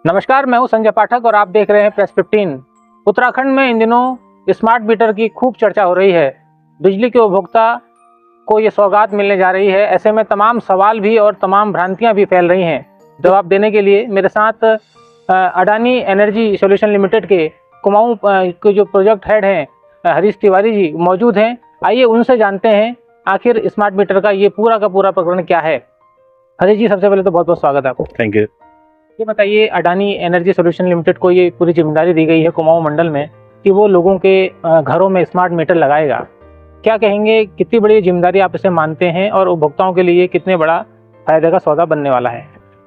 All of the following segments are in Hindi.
नमस्कार, मैं हूं संजय पाठक और आप देख रहे हैं प्रेस 15। उत्तराखंड में इन दिनों स्मार्ट मीटर की खूब चर्चा हो रही है। बिजली के उपभोक्ता को ये सौगात मिलने जा रही है। ऐसे में तमाम सवाल भी और तमाम भ्रांतियां भी फैल रही हैं। जवाब देने के लिए मेरे साथ अडानी एनर्जी सॉल्यूशन लिमिटेड के कुमाऊं के जो प्रोजेक्ट हेड हैं हरीश तिवारी जी मौजूद हैं। आइए उनसे जानते हैं आखिर स्मार्ट मीटर का ये पूरा का पूरा प्रकरण क्या है। हरीश जी, सबसे पहले तो बहुत बहुत स्वागत है आपको। Thank you. ये बताइए, अडानी एनर्जी सॉल्यूशन लिमिटेड को ये पूरी जिम्मेदारी दी गई है कुमाऊं मंडल में कि वो लोगों के घरों में स्मार्ट मीटर लगाएगा। क्या कहेंगे, कितनी बड़ी जिम्मेदारी आप इसे मानते हैं और उपभोक्ताओं के लिए कितने बड़ा फायदे का सौदा बनने वाला है?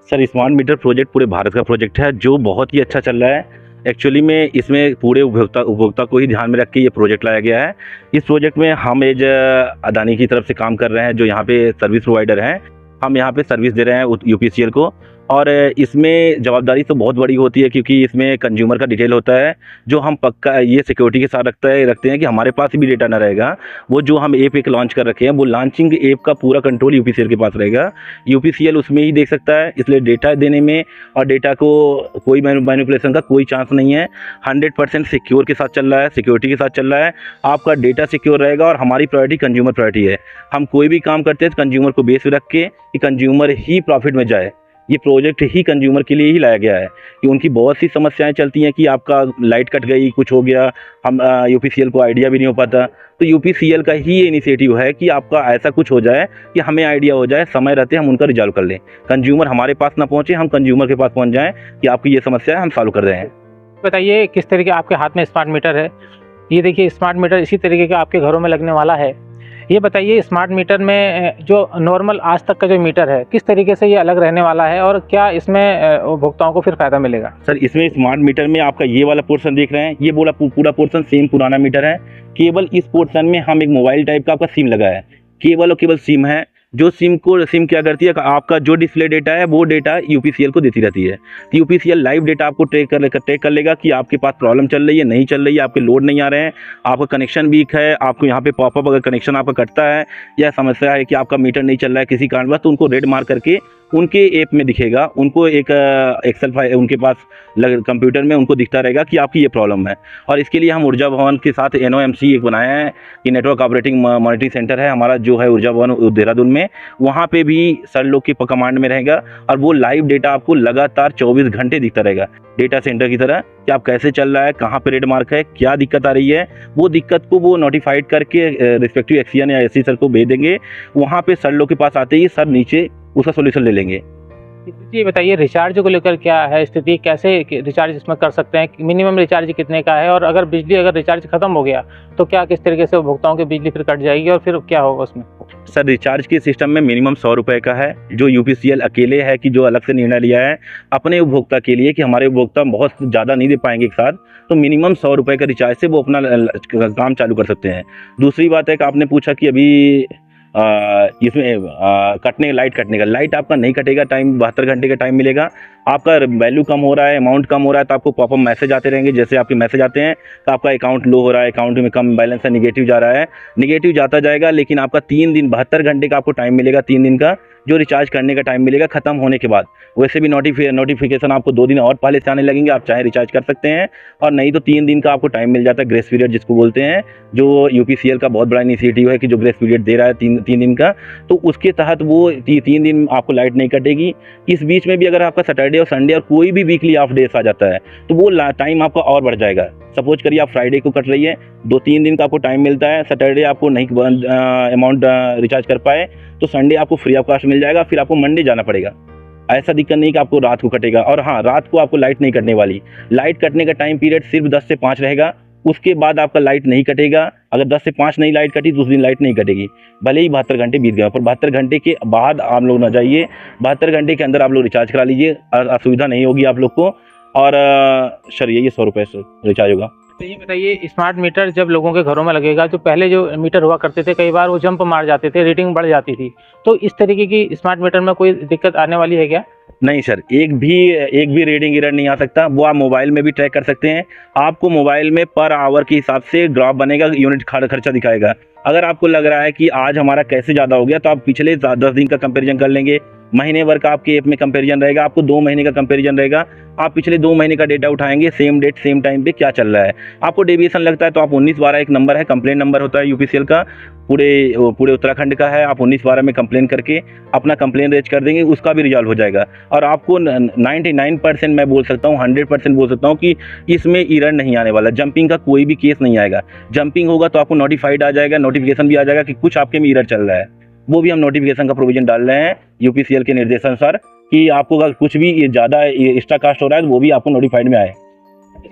सर, स्मार्ट मीटर प्रोजेक्ट पूरे भारत का प्रोजेक्ट है जो बहुत ही अच्छा चल रहा है। एक्चुअली में इसमें पूरे उपभोक्ता को ही ध्यान में रख के ये प्रोजेक्ट लाया गया है। इस प्रोजेक्ट में हम एज अडानी की तरफ से काम कर रहे हैं, जो यहाँ पे सर्विस प्रोवाइडर हैं। हम यहाँ पे सर्विस दे रहे हैं यूपीसीएल को, और इसमें जवाबदारी तो बहुत बड़ी होती है क्योंकि इसमें कंज्यूमर का डिटेल होता है जो हम पक्का ये सिक्योरिटी के साथ रखते हैं कि हमारे पास भी डेटा ना रहेगा। वो जो हम ऐप एक लॉन्च कर रखे हैं, वो लॉन्चिंग ऐप का पूरा कंट्रोल यूपीसीएल के पास रहेगा। यूपीसीएल उसमें ही देख सकता है, इसलिए डेटा देने में और डेटा को कोई मैनिपुलेशन का कोई चांस नहीं है। 100% सिक्योर के साथ चल रहा है, सिक्योरिटी के साथ चल रहा है। आपका डेटा सिक्योर रहेगा और हमारी प्रायोरिटी कंज्यूमर प्रायोरिटी है। हम कोई भी काम करते हैं तो कंज्यूमर को बेस रख के कि कंज्यूमर ही प्रॉफिट में जाए। ये प्रोजेक्ट ही कंज्यूमर के लिए ही लाया गया है कि उनकी बहुत सी समस्याएं चलती हैं कि आपका लाइट कट गई, कुछ हो गया, हम यूपीसीएल को आइडिया भी नहीं हो पाता। तो यूपीसीएल का ही ये इनिशिएटिव है कि आपका ऐसा कुछ हो जाए कि हमें आइडिया हो जाए, समय रहते हम उनका रिजॉल्व कर लें। कंज्यूमर हमारे पास ना पहुँचे, हम कंज्यूमर के पास पहुँच जाएँ कि आपकी ये समस्या है, हम सॉल्व कर रहे हैं। बताइए, किस तरीके आपके हाथ में स्मार्ट मीटर है। ये देखिए, स्मार्ट मीटर इसी तरीके का आपके घरों में लगने वाला है। ये बताइए, स्मार्ट मीटर में जो नॉर्मल आज तक का जो मीटर है, किस तरीके से ये अलग रहने वाला है और क्या इसमें उपभोक्ताओं को फिर फायदा मिलेगा? सर, इसमें स्मार्ट मीटर में आपका ये वाला पोर्शन देख रहे हैं, ये बोला पूरा पोर्शन सेम पुराना मीटर है। केवल इस पोर्शन में हम एक मोबाइल टाइप का आपका सिम लगा है, केवल और केवल सिम है। जो सिम क्या करती है, आपका जो डिस्प्ले डेटा है वो डेटा यूपीसीएल को देती रहती है। तो यूपीसीएल लाइव डेटा आपको ट्रैक कर लेगा कि आपके पास प्रॉब्लम चल रही है, नहीं चल रही है, आपके लोड नहीं आ रहे हैं, आपका कनेक्शन वीक है, आपको यहाँ पे पॉपअप अगर कनेक्शन आपका कटता है या समस्या है कि आपका मीटर नहीं चल रहा है किसी कारणवश, तो उनको रेड मार्क करके उनके ऐप में दिखेगा। उनको एक एक्सेल फाइल उनके पास कंप्यूटर में उनको दिखता रहेगा कि आपकी ये प्रॉब्लम है। और इसके लिए हम ऊर्जा भवन के साथ NOMC एक बनाया है कि नेटवर्क ऑपरेटिंग मॉनिटरिंग सेंटर है हमारा, जो है ऊर्जा भवन देहरादून में। वहाँ पे भी सर लोग की कमांड में रहेगा और वो लाइव डेटा आपको लगातार 24 घंटे दिखता रहेगा, डेटा सेंटर की तरह, कि आप कैसे चल रहा है, कहाँ पे रेड मार्क है, क्या दिक्कत आ रही है। वो दिक्कत को वो नोटिफाइड करके रिस्पेक्टिव एक्सीएन या एससी सर को भेज देंगे। वहाँ पे सर लोग के पास आते ही सर नीचे उसका सोल्यूशन ले लेंगे। जी बताइए, रिचार्ज को लेकर क्या है स्थिति, कैसे रिचार्ज इसमें कर सकते हैं, मिनिमम रिचार्ज कितने का है, और अगर रिचार्ज खत्म हो गया तो क्या किस तरीके से उपभोक्ताओं की बिजली फिर कट जाएगी और फिर क्या होगा उसमें? सर, रिचार्ज के सिस्टम में मिनिमम 100 रुपये का है, जो यूपीसीएल अकेले है कि जो अलग से निर्णय लिया है अपने उपभोक्ता के लिए कि हमारे उपभोक्ता बहुत ज़्यादा नहीं दे पाएंगे एक साथ, तो मिनिमम 100 रुपये का रिचार्ज से वो अपना काम चालू कर सकते हैं। दूसरी बात है कि आपने पूछा कि अभी इसमें लाइट कटने का, लाइट आपका नहीं कटेगा, टाइम 72 घंटे का टाइम मिलेगा। आपका वैल्यू कम हो रहा है, अमाउंट कम हो रहा है, तो आपको पॉपअप मैसेज आते रहेंगे। जैसे आपके मैसेज आते हैं तो आपका अकाउंट लो हो रहा है, अकाउंट में कम बैलेंस है, निगेटिव जा रहा है, निगेटिव जाता जाएगा। लेकिन आपका 3 दिन 72 घंटे का आपको टाइम मिलेगा, 3 दिन का जो रिचार्ज करने का टाइम मिलेगा ख़त्म होने के बाद। वैसे भी नोटिफिकेशन आपको 2 दिन और पहले से आने लगेंगे, आप चाहे रिचार्ज कर सकते हैं, और नहीं तो 3 दिन का आपको टाइम मिल जाता है, ग्रेस पीरियड जिसको बोलते हैं, जो यूपीसीएल का बहुत बड़ा इनिशिएटिव है कि जो ग्रेस पीरियड दे रहा है 3 दिन का। तो उसके तहत वो 3 दिन आपको लाइट नहीं कटेगी। इस बीच में भी अगर आपका सैटरडे और संडे और कोई भी वीकली ऑफ डेज आ जाता है तो वो टाइम आपका और बढ़ जाएगा। सपोज करिए आप फ्राइडे को कट रही है, 2-3 दिन का आपको टाइम मिलता है, सैटरडे आपको नहीं अमाउंट रिचार्ज कर पाए तो संडे आपको फ्री ऑफ कास्ट मिल जाएगा, फिर आपको मंडे जाना पड़ेगा। ऐसा दिक्कत नहीं कि आपको रात को कटेगा। और हाँ, रात को आपको लाइट नहीं कटने वाली, लाइट कटने का टाइम पीरियड सिर्फ 10 से 5 रहेगा, उसके बाद आपका लाइट नहीं कटेगा। अगर 10 से 5 नहीं लाइट कटी तो उस दिन लाइट नहीं कटेगी, भले ही 72 घंटे बीत गए, पर 72 घंटे के बाद आप लोग ना जाइए, 72 घंटे के अंदर आप लोग रिचार्ज करा लीजिए, असुविधा नहीं होगी आप लोग को। और सर, ये 100 रुपये से रिचार्ज होगा। तो ये बताइए, स्मार्ट मीटर जब लोगों के घरों में लगेगा, तो पहले जो मीटर हुआ करते थे कई बार वो जंप मार जाते थे, रीडिंग बढ़ जाती थी, तो इस तरीके की स्मार्ट मीटर में कोई दिक्कत आने वाली है क्या? नहीं सर, एक भी रीडिंग एरर नहीं आ सकता। वो आप मोबाइल में भी ट्रैक कर सकते हैं। आपको मोबाइल में पर आवर के हिसाब से ग्राफ बनेगा, यूनिट खर्चा दिखाएगा। अगर आपको लग रहा है कि आज हमारा कैसे ज़्यादा हो गया, तो आप पिछले 10 दिन का कंपैरिजन कर लेंगे, महीने भर का आपके ऐप में कंपैरिजन रहेगा, आपको 2 महीने का कंपैरिजन रहेगा। आप पिछले 2 महीने का डेटा उठाएंगे, सेम डेट सेम टाइम पे क्या चल रहा है। आपको डेविएशन लगता है तो आप 1912 एक नंबर है, कंप्लेंट नंबर होता है यूपीसीएल का, पूरे उत्तराखंड का है। आप 1912 में कंप्लेन करके अपना कंप्लेन रेज कर देंगे, उसका भी रिजॉल्व हो जाएगा। और आपको 99% मैं बोल सकता हूँ, 100% बोल सकता हूँ कि इसमें एरर नहीं आने वाला, जंपिंग का कोई भी केस नहीं आएगा। जंपिंग होगा तो आपको नोटिफाइड आ जाएगा, नोटिफिकेशन भी आ जाएगा कि कुछ आपके में एरर चल रहा है। वो भी हम नोटिफिकेशन का प्रोविजन डाल रहे हैं यूपीसीएल के निर्देशानुसार कि आपको अगर कुछ भी ज़्यादा एक्स्ट्रा कास्ट हो रहा है तो वो भी आपको नोटिफाइड में आए।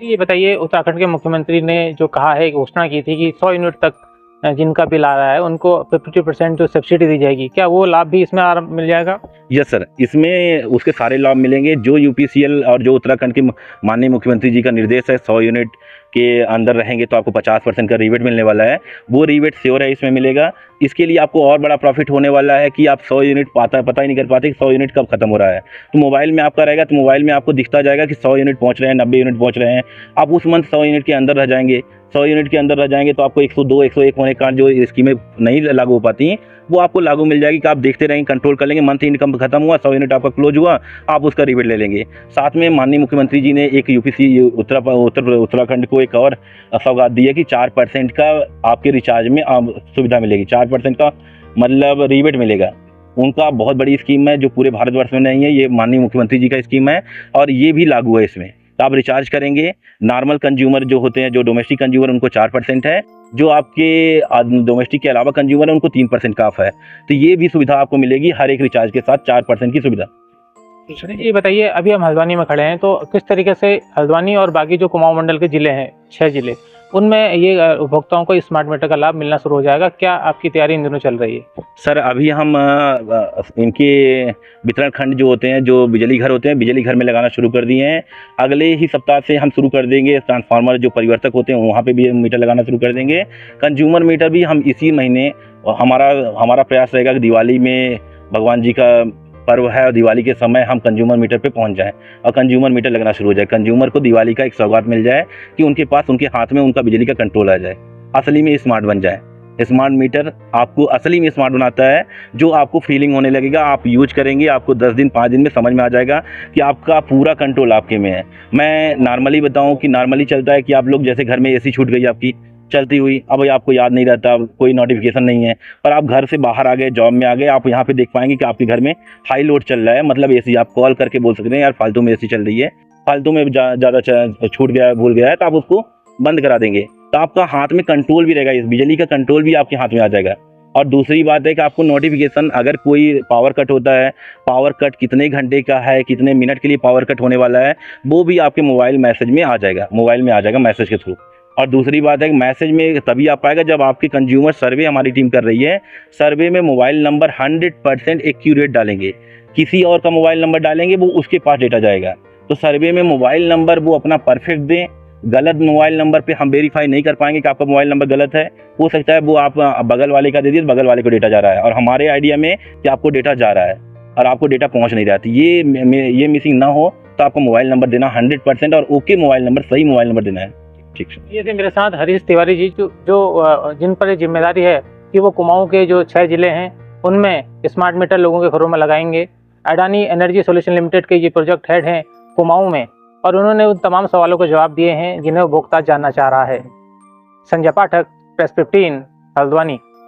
ये बताइए, उत्तराखंड के मुख्यमंत्री ने जो कहा है, घोषणा की थी कि 100 यूनिट तक जिनका बिल आ रहा है उनको 50% जो सब्सिडी दी जाएगी, क्या वो लाभ भी इसमें मिल जाएगा? यस सर, इसमें उसके सारे लाभ मिलेंगे जो यूपीसीएल और जो उत्तराखंड के माननीय मुख्यमंत्री जी का निर्देश है। 100 यूनिट के अंदर रहेंगे तो आपको 50% का रिबेट मिलने वाला है। वो रिबेट श्योर है इसमें मिलेगा। इसके लिए आपको और बड़ा प्रॉफिट होने वाला है कि आप 100 यूनिट पता ही नहीं कर पाते कि 100 यूनिट कब खत्म हो रहा है। तो मोबाइल में आपका रहेगा तो मोबाइल में आपको दिखता जाएगा कि 100 यूनिट पहुँच रहे हैं, 90 यूनिट पहुँच रहे हैं। आप उस मंथ 100 यूनिट के अंदर रह जाएंगे। 100 यूनिट के अंदर रह जाएंगे तो आपको 102, 101 होने का जो स्कीमें नहीं लागू हो पाती वो आपको लागू मिल जाएगी कि आप देखते रहेंगे, कंट्रोल कर लेंगे। मंथ इनकम खत्म हुआ, 100 यूनिट आपका क्लोज हुआ, आप उसका रिबेट ले लेंगे। साथ में माननीय मुख्यमंत्री जी ने एक यूपीसी उत्तराखंड को एक और सौगात दी है कि 4% का आपके रिचार्ज में सुविधा मिलेगी। 4% का मतलब रिबेट मिलेगा। उनका बहुत बड़ी स्कीम है जो पूरे भारतवर्ष में नहीं है, ये माननीय मुख्यमंत्री जी का स्कीम है और ये भी लागू है इसमें। तो आप रिचार्ज करेंगे, नॉर्मल कंज्यूमर जो होते हैं, जो डोमेस्टिक कंज्यूमर, उनको 4% है। जो आपके डोमेस्टिक के अलावा कंज्यूमर है उनको 3% का ऑफ है। तो ये भी सुविधा आपको मिलेगी हर एक रिचार्ज के साथ, 4% की सुविधा। ये बताइए, अभी हम हल्द्वानी में खड़े हैं, तो किस तरीके से हल्द्वानी और बाकी जो कुमाऊं मंडल के ज़िले हैं, 6 ज़िले, उनमें ये उपभोक्ताओं को स्मार्ट मीटर का लाभ मिलना शुरू हो जाएगा? क्या आपकी तैयारी इन दिनों चल रही है? सर अभी हम इनके वितरण खंड जो होते हैं, जो बिजली घर होते हैं, बिजली घर में लगाना शुरू कर दिए हैं। अगले ही सप्ताह से हम शुरू कर देंगे। ट्रांसफार्मर जो परिवर्तक होते हैं वहाँ पे भी मीटर लगाना शुरू कर देंगे। कंज्यूमर मीटर भी हम इसी महीने, हमारा प्रयास रहेगा कि दिवाली में, भगवान जी का पर्व है और दिवाली के समय हम कंज्यूमर मीटर पे पहुंच जाएं और कंज्यूमर मीटर लगना शुरू हो जाए। कंज्यूमर को दिवाली का एक सौगात मिल जाए कि उनके पास, उनके हाथ में उनका बिजली का कंट्रोल आ जाए, असली में स्मार्ट बन जाए। स्मार्ट मीटर आपको असली में स्मार्ट बनाता है, जो आपको फीलिंग होने लगेगा। आप यूज करेंगे, आपको 10 दिन 5 दिन में समझ में आ जाएगा कि आपका पूरा कंट्रोल आपके में है। मैं नॉर्मली बताऊं कि नॉर्मली चलता है कि आप लोग जैसे घर में एसी छूट गई आपकी चलती हुई, अब आपको याद नहीं रहता, कोई नोटिफिकेशन नहीं है, पर आप घर से बाहर आ गए, जॉब में आ गए, आप यहाँ पे देख पाएंगे कि आपके घर में हाई लोड चल रहा है, मतलब एसी। आप कॉल करके बोल सकते हैं यार फालतू में एसी चल रही है, फालतू में ज़्यादा छूट गया है, भूल गया है, तो आप उसको बंद करा देंगे। तो आपका हाथ में कंट्रोल भी रहेगा, इस बिजली का कंट्रोल भी आपके हाथ में आ जाएगा। और दूसरी बात है कि आपको नोटिफिकेशन, अगर कोई पावर कट होता है, पावर कट कितने घंटे का है, कितने मिनट के लिए पावर कट होने वाला है, वो भी आपके मोबाइल मैसेज में आ जाएगा, मोबाइल में आ जाएगा मैसेज के थ्रू। और दूसरी बात है कि मैसेज में तभी आ पाएगा जब आपके कंज्यूमर सर्वे हमारी टीम कर रही है। सर्वे में मोबाइल नंबर 100% एक्यूरेट डालेंगे, किसी और का मोबाइल नंबर डालेंगे वो उसके पास डेटा जाएगा। तो सर्वे में मोबाइल नंबर वो अपना परफेक्ट दें। गलत मोबाइल नंबर पे हम वेरीफाई नहीं कर पाएंगे कि आपका मोबाइल नंबर गलत है। हो सकता है वो आप बगल वाले का दे दिए, बगल वाले को डेटा जा रहा है और हमारे आइडिया में कि आपको डेटा जा रहा है और आपको डेटा पहुंच नहीं रहा। ये मिसिंग ना हो तो आपको मोबाइल नंबर देना 100% और ओके मोबाइल नंबर, सही मोबाइल नंबर देना है। ठीक है। ये थे मेरे साथ हरीश तिवारी जी, जो जिन पर ये जिम्मेदारी है कि वो कुमाऊं के जो 6 ज़िले हैं उनमें स्मार्ट मीटर लोगों के घरों में लगाएंगे। अडानी एनर्जी सॉल्यूशन लिमिटेड के ये प्रोजेक्ट हेड हैं कुमाऊं में, और उन्होंने उन तमाम सवालों के जवाब दिए हैं जिन्हें उपभोक्ता जानना चाह रहा है। संजय पाठक, प्रेस 15, हल्द्वानी।